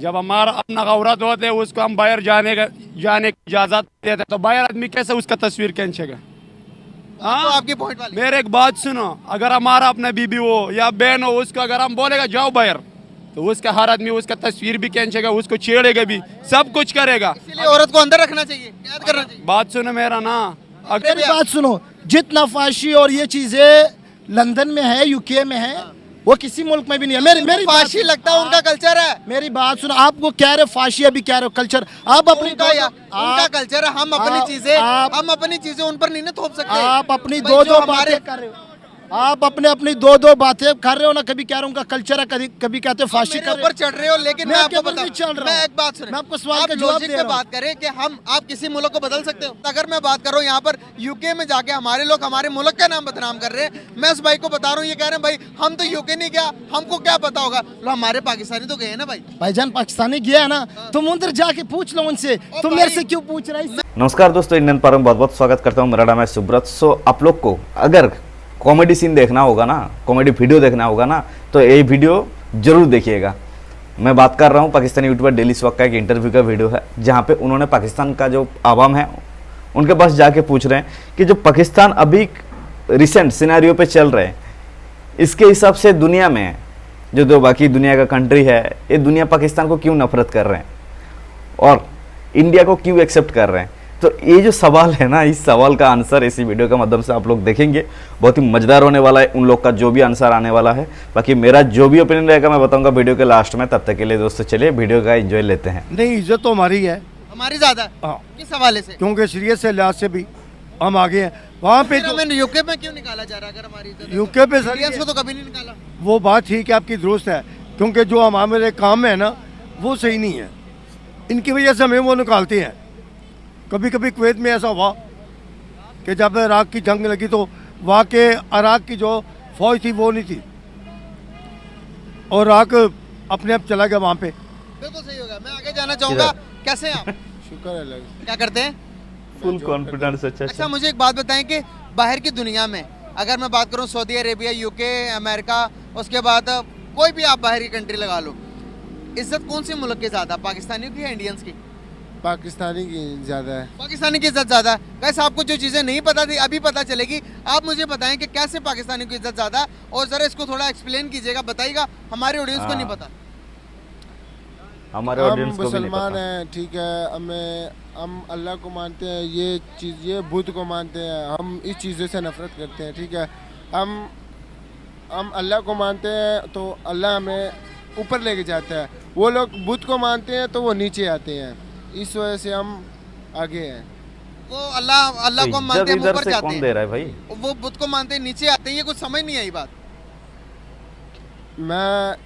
जब हमारा अपना औरत होते है उसको हम बाहर जाने की इजाजत देते तो बाहर आदमी कैसे उसका तस्वीर खींचेगा। हाँ, तो आपकी पॉइंट वाली मेरे एक बात सुनो, अगर हमारा अपना बीबी हो या बहन हो उसको अगर हम बोलेगा जाओ बाहर तो उसका हर आदमी उसका तस्वीर भी खींचेगा, उसको छेड़ेगा भी, सब कुछ करेगा। इसीलिए औरत को अंदर रखना चाहिए, कैद करना चाहिए। बात सुनो मेरा ना, अगर मेरी बात सुनो, जितना फाशी और ये चीजें लंदन में है, यूके में है, वो किसी मुल्क में भी नहीं है। मेरी फांसी लगता है उनका कल्चर है, मेरी बात सुनो, आपको कह रहे हो फांसी, अभी कह रहे हो कल्चर। आप अपनी उनका कल्चर है, हम अपनी चीजें उन पर नहीं ना थोप सकते। आप अपनी भाई, दो जो बातें कर रहे हो, आप अपनी दो बातें कर रहे हो ना। कभी कह रहा हूँ उनका कल्चर है, कभी कहते हो फांसी मेरे कर रहे ऊपर चढ़ रहे हो, लेकिन मैं आपको ऊपर नहीं चढ़ रहा मैं हूँ। एक बात सुने, मैं आपको सवाल आप का जवाब लॉजिक दे पे रहा हूँ। बात करें कि आप किसी मुल्क को बदल सकते हो। अगर मैं बात कर रहा हूँ यहाँ पर यूके में जाके हमारे लोग हमारे मुल्क का नाम बदनाम कर रहे हैं, मैं उस भाई को बता रहा हूँ, ये कह रहे हैं भाई हम तो यूके नहीं गया, हमको क्या पता होगा। लो हमारे पाकिस्तानी तो गए हैं ना भाई। भाईजान पाकिस्तानी गया है ना, तुम उधर जाके पूछ लो उनसे, तुम मेरे से क्यों पूछ रहे हो? नमस्कार दोस्तों, इंडियन पार्क में बहुत बहुत स्वागत करता हूँ। मेरा नाम है सुब्रत। सो आप लोग को अगर कॉमेडी सीन देखना होगा ना, कॉमेडी वीडियो देखना होगा ना, तो ये वीडियो जरूर देखिएगा। मैं बात कर रहा हूँ पाकिस्तानी यूट्यूबर डेली स्वक का एक इंटरव्यू का वीडियो है, जहाँ पे उन्होंने पाकिस्तान का जो आवाम है उनके पास जाके पूछ रहे हैं कि जो पाकिस्तान अभी रिसेंट सिनेरियो पे चल रहे हैं, इसके हिसाब से दुनिया में जो दो बाकी दुनिया का कंट्री है, ये दुनिया पाकिस्तान को क्यों नफरत कर रहे हैं और इंडिया को क्यों एक्सेप्ट कर रहे हैं। तो ये जो सवाल है ना, इस सवाल का आंसर इसी वीडियो के माध्यम से आप लोग देखेंगे। बहुत ही मजेदार होने वाला है उन लोग का जो भी आंसर आने वाला है। बाकी मेरा जो भी ओपिनियन रहेगा मैं बताऊंगा वीडियो के लास्ट में। तब तक के लिए दोस्तों चलिए वीडियो का एंजॉय लेते हैं। नहीं, इज्जत तो हमारी है, हमारी ज्यादा है। हाँ, किस हवाले से? क्योंकि सीरियस से लिहाज से भी हम आगे हैं। वहाँ पे फिर हमें यूके में क्यों निकाला जा रहा है? अगर हमारी इज्जत है तो? यूके पे इंडियंस को सर तो कभी नहीं निकाला। वो बात ठीक है, आपकी दुरुस्त है, क्योंकि जो हमारे काम है ना वो सही नहीं है, इनकी वजह से हमें वो निकालते हैं। कभी कभी कुवैत में ऐसा हुआ कि जब इराक की जंग लगी तो वहाँ के इराक की जो फौज थी वो नहीं थी और इराक अपने आप चला गया वहाँ पे। बिल्कुल सही होगा। मैं आगे जाना चाहूंगा। कैसे हैं आप? शुक्र है। क्या करते हैं? Full confidence. अच्छा, मुझे एक बात बताएं कि बाहर की दुनिया में अगर मैं बात करूं, सऊदी अरेबिया, यूके, अमेरिका, उसके बाद कोई भी आप बाहर की कंट्री लगा लो, इज्जत कौन सी मुल्क की ज़्यादा, पाकिस्तानियों की या इंडियंस की? पाकिस्तानी की ज़्यादा है। पाकिस्तानी की इज्जत ज़्यादा है। वैसे आपको जो चीज़ें नहीं पता थी अभी पता चलेगी। आप मुझे बताएं कि कैसे पाकिस्तानी की इज्जत ज़्यादा है, और ज़रा इसको थोड़ा एक्सप्लेन कीजिएगा, बताइएगा, हमारे ऑडियंस को नहीं पता। हमारे हम ऑडियंस को भी नहीं मुसलमान पता। हैं, ठीक है, हम अल्लाह को मानते हैं, ये बुद्ध को मानते हैं, हम इस चीज़ों से नफरत करते हैं, ठीक है। हम अल्लाह को मानते हैं तो अल्लाह हमें ऊपर लेके जाता है, वो लोग बुद्ध को मानते हैं तो वो नीचे आते हैं, इस वजह से हम आगे हैं। वो अल्लाह तो को मानते हैं, इज्जत ऊपर इधर से जाते कौन दे हैं, रहा है भाई? वो बुद्ध को मानते हैं, नीचे आते हैं। ये कुछ समझ नहीं आई बात। मैं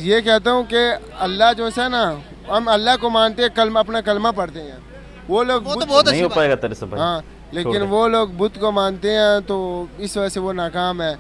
ये कहता हूँ कि अल्लाह जो है ना, हम अल्लाह को मानते हैं, अपना कलमा पढ़ते हैं, वो लोग वो तो बुद्ध- बहुत नहीं अच्छी हो बात पाएगा तेरे से भाई। हाँ, लेकिन छोड़ दे। वो लोग बुद्ध को मानते हैं तो इस वजह से वो नाकाम है।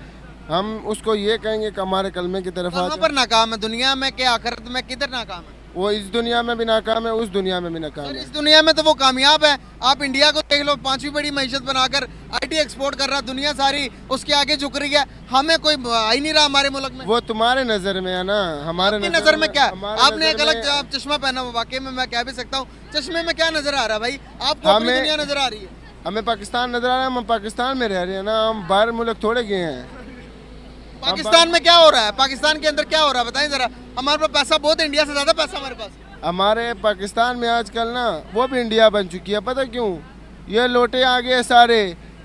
हम उसको ये कहेंगे कि हमारे कलमे की तरफ आ कहाँ जाओ। पर नाकाम है? दुनिया में क्या, आखिरत में किधर नाकाम है? वो इस दुनिया में भी नाकाम है, उस दुनिया में भी नाकाम सर, है। इस दुनिया में तो वो कामयाब है। आप इंडिया को देख लो, 5वीं बड़ी मैशत बनाकर आईटी एक्सपोर्ट कर रहा, दुनिया सारी उसके आगे झुक रही है। हमें कोई आ ही नहीं रहा हमारे मुल्क में। वो तुम्हारे नजर में है ना, हमारे आपकी नजर में क्या है? हमारे आपने एक नज़र अलग में- चश्मा पहना हुआ, वाकई में मैं कह भी सकता हूँ, चश्मे में क्या नजर आ रहा है भाई? आपको अपनी हमें- दुनिया नजर आ रही है। हमें पाकिस्तान नजर आ रहा है, हम पाकिस्तान में रह रहे हैं ना, हम बाहर मुल्क थोड़े गए हैं। पाकिस्तान में क्या हो रहा है? पाकिस्तान के अंदर क्या हो रहा है बताएं जरा। हमारे पास पैसा बहुत है, इंडिया से ज्यादा पैसा हमारे पास। हमारे पाकिस्तान में आजकल ना वो भी इंडिया बन चुकी है, पता क्यों? ये लोटे आ गए सारे,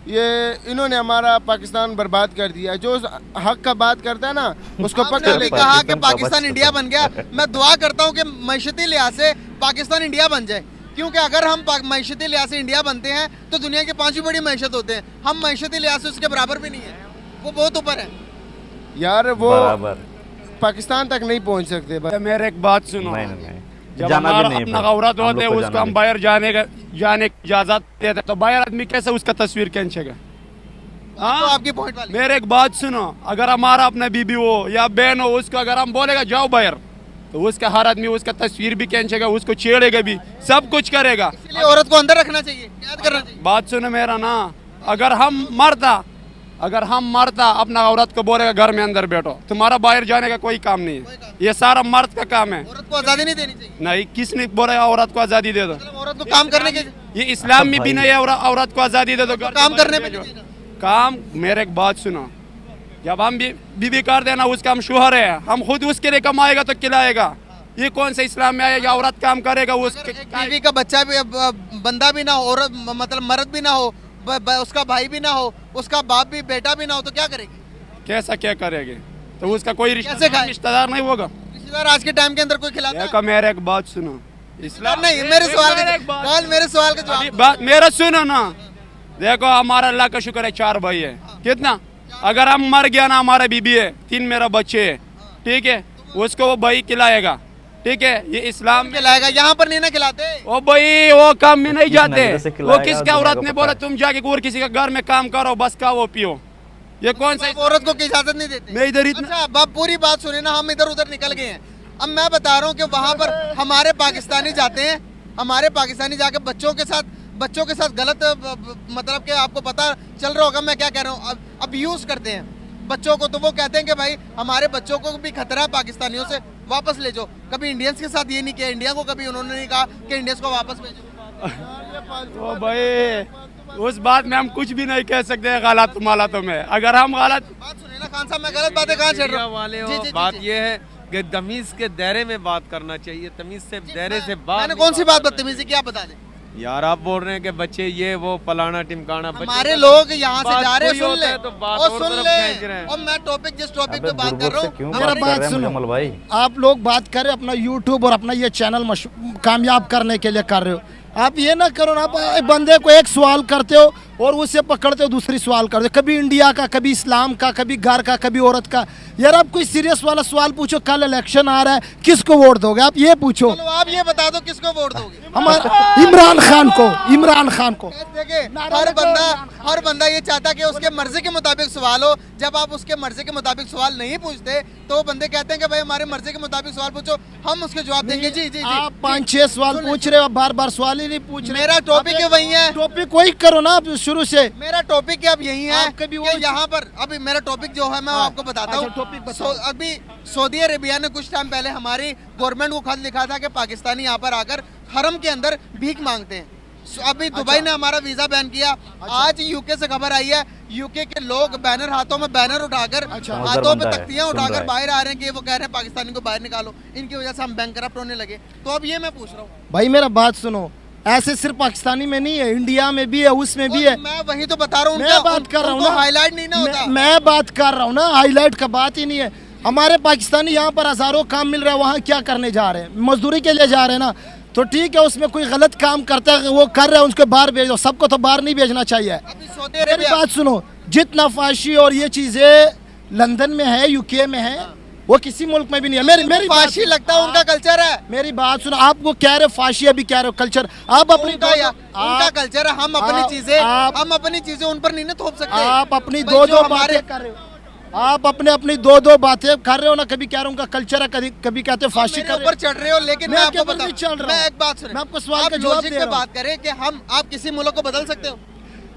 ये इन्होंने हमारा पाकिस्तान बर्बाद कर दिया। जो हक का बात करता है ना उसको आपने पकड़ अभी ले। कहा कि पाकिस्तान का पाकिस्तान बच्चा। इंडिया बन गया। मैं दुआ करता हूँ कि मैशती लिहाज से पाकिस्तान इंडिया बन जाए, क्योंकि अगर हम मैशती लिहाज से इंडिया बनते हैं तो दुनिया के 5वीं बड़ी मैशत होते हैं। हम मैशती लिहाज से उसके बराबर भी नहीं है, वो बहुत ऊपर है। यार वो बराबर पाकिस्तान तक नहीं पहुंच सकते। तो मेरे एक बात सुनो, नहीं जब जाना हमारा भी नहीं अपना है, औरत हम होते है लोग को उसको जाना हम भी। बाहर जाने की इजाजत देते तो बाहर आदमी कैसे उसका तस्वीर खींचेगा। तो हाँ, आपकी पॉइंट वाली। मेरे एक बात सुनो, अगर हमारा अपना बीबी हो या बहन हो, उसको अगर हम बोलेगा जाओ बाहर तो उसका हर आदमी उसका तस्वीर भी खींचेगा, उसको छेड़ेगा भी, सब कुछ करेगा। इसीलिए औरत को अंदर रखना चाहिए, कैद करना चाहिए। बात सुनो मेरा ना, अगर हम मरता अगर हम मरता अपना औरत को बोलेगा घर में अंदर बैठो, तुम्हारा बाहर जाने का कोई काम नहीं है, ये सारा मर्द का काम है। औरत को आजादी नहीं देनी चाहिए। नहीं, किसने बोला औरत को आजादी दे दो? मतलब औरत को काम करने के ये इस्लाम में भी नहीं है औरत को आजादी दे दो काम करने पे नहीं देना। काम। मेरे एक बात सुनो, जब हम बीवी कर देना उसका हम शोहर है, हम खुद उसके लिए कमाएगा तो खिलाएगा। ये कौन सा इस्लाम में आएगा औरत काम करेगा? उसके एक बीवी का बच्चा भी बंदा भी ना हो, औरत मतलब मर्द भी ना हो, उसका भाई भी ना हो, उसका बाप भी बेटा भी ना हो, तो क्या करेगी? कैसा क्या करेगी? तो उसका कोई कैसे खाए? रिश्तेदार नहीं होगा। रिश्तेदार आज के टाइम के अंदर कोई खिलाता है? देखो मेरे एक बात सुनो, इस्लाम नहीं, मेरे सवाल का जवाब। बात मेरा सुनो ना। देखो हमारा अल्लाह का शुक्र है 4 भाई है, कितना? अगर हम मर गया ना, हमारा बीबी है, 3 मेरा बच्चे है, ठीक है, उसको वो भाई खिलाएगा, ठीक है। ये इस्लाम में खिलाएगा, यहाँ पर नहीं ना खिलाते। ओ भाई वो काम में नहीं जाते। नजर से वो खिलाएगा, किसका दुनिया औरत को ने पता बोला है। तुम जाके और किसी का घर में काम करो, बस खाओ पियो? ये कौन सा आप औरत को इजाजत नहीं देते? मैं इधर इतना अच्छा, अब पूरी बात सुने ना, हम इधर उधर निकल गए हैं। अब मैं बता रहा हूँ कि वहाँ पर हमारे पाकिस्तानी जाते हैं, हमारे पाकिस्तानी जाके बच्चों के साथ गलत मतलब कि आपको पता चल रहा होगा मैं क्या कह रहा हूँ, अब यूज करते हैं बच्चों को। तो वो कहते हैं कि भाई हमारे बच्चों को भी खतरा है, पाकिस्तानियों से वापस ले जाओ। कभी इंडियंस के साथ ये नहीं किया, इंडिया को कभी उन्होंने नहीं कहा कि इंडियंस को वापस भेजो। ओ भाई उस बात में हम कुछ भी नहीं कह सकते गलत मालतों में। अगर हम गलत बात सुनिए ना खान साहब, मैं गलत बातें कहाँ छेड़ रहा हूँ? वाले जी, हो, जी, बात जी। ये है कि तमीज के दायरे में बात करना चाहिए, तमीज से दायरे से बात। मैंने कौन सी बात बदतमीजी की, आप बता दें। यार आप बोल रहे हैं कि बच्चे ये वो फलाना टिमकाना, हमारे लोग यहाँ से बात जा रहे हैं, कोई सुन होता ले है तो बात और और सुन तरफ ले। खींच रहे हैं। और मैं जिस टॉपिक अबे पे बात कर दुर्गुण रहा से हूँ, क्यों मेरा बात बात कर रहे हैं सुनो। मुजम्मल भाई? आप लोग बात कर रहे हो अपना यूट्यूब और अपना ये चैनल कामयाब करने के लिए कर रहे हो। आप ये ना करो ना, आप एक बंदे को एक सवाल करते हो और उसे पकड़ते हो दूसरी सवाल करते हो, कभी इंडिया का, कभी इस्लाम का, कभी घर का, कभी औरत का। यार आप कोई सीरियस वाला सवाल पूछो, कल इलेक्शन आ रहा है, किसको वोट दोगे? आप ये पूछो। चलो आप ये बता दो किसको वोट दोगे? हमारा इमरान खान को। देखिए हर बंदा ये चाहता कि उसके मर्जी के मुताबिक सवाल हो। जब आप उसके मर्जी के मुताबिक सवाल नहीं पूछते तो वो बंदे कहते हैं कि भाई हमारे मर्जी के मुताबिक सवाल पूछो, हम उसके जवाब देंगे। जी जी जी, आप 5-6 सवाल पूछ रहे हो, बार बार सवाल ही नहीं पूछ रहे। मेरा टॉपिक ही वही है। टॉपिक वही करो ना आप शुरू से। मेरा टॉपिक अब यही है आप कभी कि यहाँ पर अभी मेरा टॉपिक जो है मैं आपको बताता अच्छा, टॉपिक हूँ। बताओ। अभी सऊदी अरेबिया ने कुछ टाइम पहले हमारी गवर्नमेंट को खत लिखा था कि पाकिस्तानी यहाँ पर आकर हरम के अंदर भीख मांगते हैं। अभी दुबई ने हमारा वीजा बैन किया। आज यूके से खबर आई है, यूके के लोग बैनर हाथों में बैनर उठाकर हाथों पे तख्तियां उठाकर बाहर आ रहे हैं कि वो कह रहे हैं पाकिस्तानी को बाहर निकालो, इनकी वजह से हम बैंकरप्ट होने लगे। तो अब ये मैं पूछ रहा हूँ भाई, मेरा बात सुनो, ऐसे सिर्फ पाकिस्तानी में नहीं है, इंडिया में भी है, उसमें भी है। मैं वही तो बता रहा हूँ, मैं बात कर रहा हूँ ना, हाईलाइट नहीं ना होता। मैं बात कर रहा हूँ ना, हाईलाइट का बात ही नहीं है। हमारे पाकिस्तानी यहाँ पर हजारों काम मिल रहा है, वहाँ क्या करने जा रहे हैं? मजदूरी के लिए जा रहे हैं ना। तो ठीक है, उसमें कोई गलत काम करता है, वो कर रहे हैं, उसको बाहर भेजो। सबको तो बाहर नहीं भेजना चाहिए। अभी सऊदी मेरी अरेबिया बात सुनो, जितना फाशी और ये चीजें लंदन में है, यूके में है, वो किसी मुल्क में भी नहीं है। मेरी बात फाशी लगता है उनका कल्चर है। मेरी बात सुनो, आप वो कह रहे हो फाशी, अभी कह रहे हो कल्चर। आप अपनी उनका कल्चर है, हम अपनी चीजें उन पर नहीं ना थोप सकते। आप अपनी भाई, जो दो हमारे बातें कर रहे हो। आप अपनी दो बातें कर रहे हो ना, कभी कह रहे हो उनका कल्चर है, कभी कहते हो फाशी मेरे कर ऊपर चढ़ रहे हो, लेकिन मैं आपके आपको ऊपर नहीं चढ़ बता, रहा हूं। मैं एक बात सुने, मैं आपको सवाल आप का जवाब लॉजिक दे पे रहा हूं। बात करें कि आप किसी मुल्क को बदल सकते हो?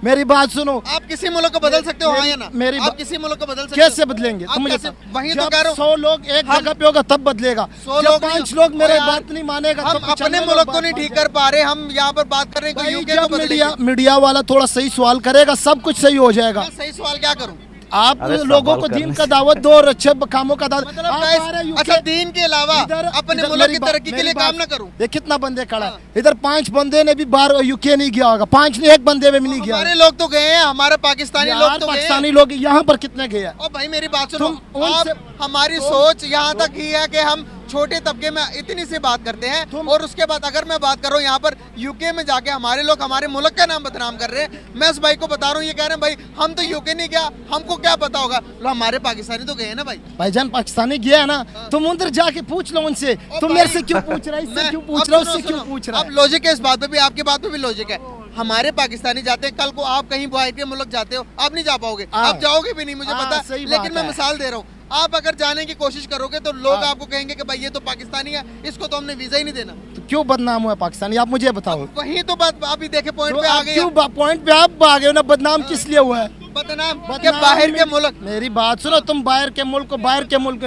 मेरी बात सुनो, आप किसी मुल्क को बदल सकते हो, हाँ या ना? मेरी आप किसी मुल्क को बदल सकते हो? कैसे बदलेंगे? आप तुम मुझे कैसे? वही तो जब कह रहा हूँ। 100 लोग एक जगह पे होगा तब बदलेगा। 100 जब लोग 5 लोग मेरे यार, बात नहीं मानेगा हम तो अपने 95 मुल्क को बात नहीं ठीक मानेगा। कर पा रहे, हम यहाँ पर बात कर रहे हैं कि भाई, यूके को जब बदलेंगे। मीडिया वाला थोड़ा सही सवाल करेगा, सब कुछ सही हो जाएगा। मैं सही सवाल क्या करूँ? आप अरे लोगों सवाल को करने दीन का दावत दो और अच्छे कामों का दावत। मतलब आप guys, आ रहे UK, अच्छा दीन के अलावा अपने मुल्क की तरक्की के लिए काम ना करूँ? ये कितना बंदे खड़ा है इधर? 5 बंदे ने भी बाहर यूके नहीं गया होगा, 5 ने, एक बंदे में भी नहीं गया। हमारे लोग तो गए हैं, हमारे पाकिस्तानी लोग तो गए हैं। पाकिस्तानी लोग यहाँ पर कितने गए हैं? और भाई मेरी बात सुनो, तुम उनसे- आप हमारी सोच यहाँ तक ही है कि हम छोटे तबके में इतनी सी बात करते हैं। और उसके बाद अगर मैं बात कर रहा हूँ यहाँ पर यूके में जाके हमारे लोग हमारे मुल्क का नाम बदनाम कर रहे हैं। मैं उस भाई को बता रहा हूँ, ये कह रहे हैं भाई हम तो यूके नहीं गया, हमको क्या पता होगा। लो हमारे पाकिस्तानी तो गए हैं ना भाई। भाईजान पाकिस्तानी गया है ना, तुम उधर जाके पूछ लो उनसे। तुम मेरे से क्यों पूछ रहा है, इससे क्यों पूछ रहा है, उससे क्यों पूछ रहा अब है? लॉजिक है इस बात पे भी, आपकी बात पे भी लॉजिक है। हमारे पाकिस्तानी जाते हैं, कल को आप कहीं बाहर के मुल्क जाते हो, आप नहीं जा पाओगे, आप जाओगे भी नहीं, मुझे पता। सही बात लेकिन मैं है। मिसाल दे रहा हूँ, आप अगर जाने की कोशिश करोगे तो लोग आपको कहेंगे कि भाई ये तो पाकिस्तानी है, इसको तो हमने वीजा ही नहीं देना। तो क्यों बदनाम हुआ पाकिस्तानी, आप मुझे बताओ। वही तो बात अभी देखे पॉइंट तो पे आ आप गई। क्यों पॉइंट पे आप आ गए हो ना? बदनाम किस लिए हुआ है? बदनाम के बाहर के मुल्क। मेरी बात सुनो, तुम बाहर के मुल्क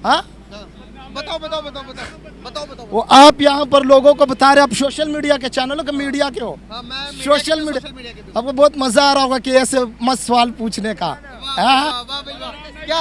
हाँ बताओ बताओ बताओ बताओ बताओ बताओ। वो आप यहाँ पर लोगों को बता रहे, आप सोशल मीडिया के चैनल के मीडिया के हो, हाँ, मैं सोशल मीडिया, आपको बहुत मजा आ रहा होगा कि ऐसे मस्त सवाल पूछने का। वाह, वाह, वाह भाई वाह। क्या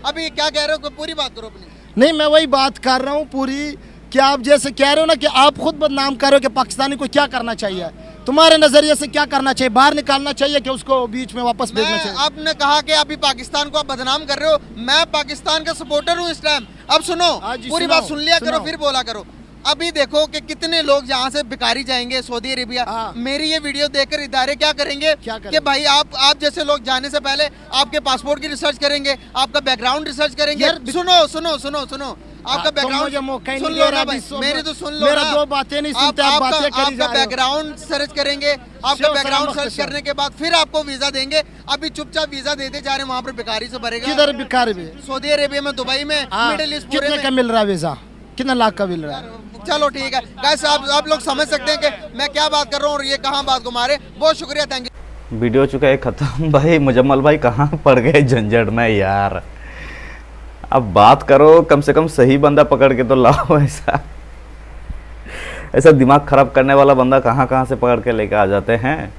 अभी क्या कह रहे हो, पूरी बात करो अपनी। नहीं, मैं वही बात कर रहा हूँ पूरी, कि आप जैसे कह रहे हो ना कि आप खुद बदनाम कर रहे हो कि पाकिस्तानी को क्या करना चाहिए, तुम्हारे नजरिए से क्या करना चाहिए, बाहर निकालना चाहिए कि उसको बीच में वापस भेजना चाहिए? आपने कहा कि अभी पाकिस्तान को आप बदनाम कर रहे हो, मैं पाकिस्तान का सपोर्टर हूँ इस टाइम। अब सुनो, पूरी बात सुन लिया करो फिर बोला करो। अभी देखो कि कितने लोग यहाँ से भिखारी जाएंगे सऊदी अरेबिया। मेरी ये वीडियो देखकर इदारे क्या करेंगे कि भाई आप जैसे लोग जाने से पहले आपके पासपोर्ट की रिसर्च करेंगे, आपका बैकग्राउंड रिसर्च करेंगे। सुनो सुनो सुनो सुनो, आपका बैकग्राउंड सुन लो ना भाई, मेरी तो सुन लो मेरा दो बातें नहीं सुनते आप बातें करी जा आपका बैकग्राउंड सर्च करेंगे, आपका बैकग्राउंड सर्च करने के बाद फिर आपको वीजा देंगे। अभी चुपचाप वीजा देते जा रहे हैं, वहाँ पर भिखारी से भरेगा। किधर भिखारी भी? सऊदी अरेबिया में, दुबई में, मिडिल ईस्ट पूरे कितने का मिल रहा है वीजा, कितना लाख का मिल रहा है? चलो ठीक है गाइस, आप लोग समझ सकते हैं कि मैं क्या बात कर रहा हूँ और ये कहाँ बात को मारे। बहुत शुक्रिया, थैंक यू। वीडियो चुका है ख़त्म। भाई मुजम्मल भाई कहाँ पड़ गए झंझट में यार, अब बात करो, कम से कम सही बंदा पकड़ के तो लाओ। ऐसा दिमाग खराब करने वाला बंदा कहाँ कहाँ से पकड़ के लेके आ जाते हैं।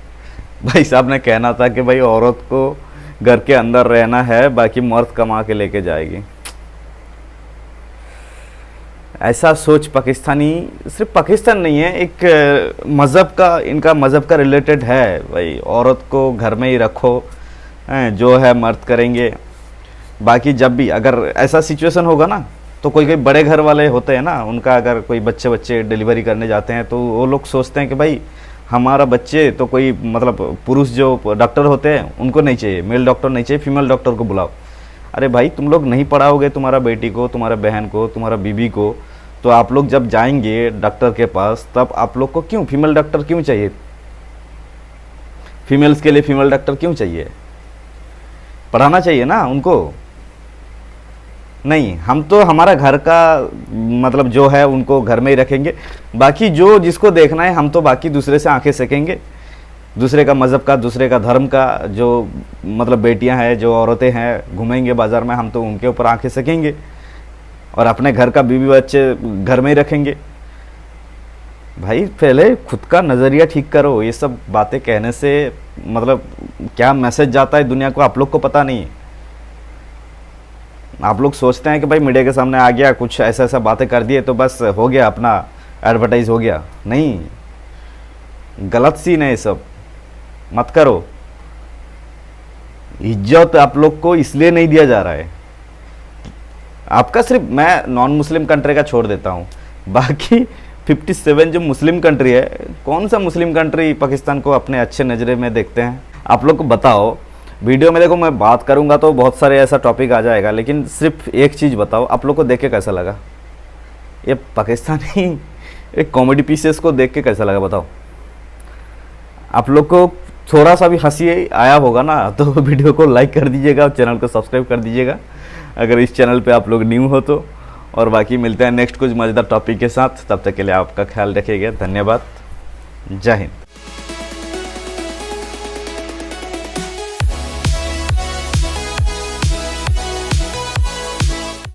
भाई साहब ने कहना था कि भाई औरत को घर के अंदर रहना है, बाकी मर्द कमा के लेके जाएगी। ऐसा सोच पाकिस्तानी, सिर्फ पाकिस्तान नहीं है, एक मज़हब का, इनका मज़हब का रिलेटेड है। भाई औरत को घर में ही रखो, जो है मर्द करेंगे। बाकी जब भी अगर ऐसा सिचुएशन होगा ना, तो कोई कोई बड़े घर वाले होते हैं ना, उनका अगर कोई बच्चे डिलीवरी करने जाते हैं तो वो लोग सोचते हैं कि भाई हमारा बच्चे तो कोई मतलब पुरुष जो डॉक्टर होते हैं उनको नहीं चाहिए, मेल डॉक्टर नहीं चाहिए, फीमेल डॉक्टर को बुलाओ। अरे भाई तुम लोग नहीं पढ़ाओगे तुम्हारा बेटी को, तुम्हारा बहन को, तुम्हारा बीबी को, तो आप लोग जब जाएंगे डॉक्टर के पास तब आप लोग को क्यों फीमेल डॉक्टर क्यों चाहिए? फीमेल्स के लिए फीमेल डॉक्टर क्यों चाहिए? पढ़ाना चाहिए ना उनको। नहीं, हम तो हमारा घर का मतलब जो है उनको घर में ही रखेंगे, बाकी जो जिसको देखना है हम तो बाकी दूसरे से आंखें सेकेंगे, दूसरे का मज़हब का, दूसरे का धर्म का, जो मतलब बेटियां हैं, जो औरतें हैं, घूमेंगे बाज़ार में, हम तो उनके ऊपर आंखें सेकेंगे और अपने घर का बीवी बच्चे घर में ही रखेंगे। भाई पहले खुद का नज़रिया ठीक करो। ये सब बातें कहने से मतलब क्या मैसेज जाता है दुनिया को आप लोग को पता नहीं है। आप लोग सोचते हैं कि भाई मीडिया के सामने आ गया, कुछ ऐसा ऐसा बातें कर दिए तो बस हो गया, अपना एडवर्टाइज हो गया। नहीं, गलत सीन है ये सब, मत करो। इज्जत आप लोग को इसलिए नहीं दिया जा रहा है। आपका सिर्फ, मैं नॉन मुस्लिम कंट्री का छोड़ देता हूँ, बाकी 57 जो मुस्लिम कंट्री है, कौन सा मुस्लिम कंट्री पाकिस्तान को अपने अच्छे नज़रे में देखते हैं? आप लोग को बताओ। वीडियो में देखो मैं बात करूंगा तो बहुत सारे ऐसा टॉपिक आ जाएगा, लेकिन सिर्फ एक चीज़ बताओ, आप लोग को देख के कैसा लगा? ये पाकिस्तानी एक कॉमेडी पीसेस को देख के कैसा लगा बताओ? आप लोग को थोड़ा सा भी हंसी आया होगा ना तो वीडियो को लाइक कर दीजिएगा और चैनल को सब्सक्राइब कर दीजिएगा अगर इस चैनल पे आप लोग न्यू हो तो। और बाकी मिलते हैं नेक्स्ट कुछ मज़ेदार टॉपिक के साथ, तब तक के लिए आपका ख्याल रखिएगा। धन्यवाद, जय हिंद।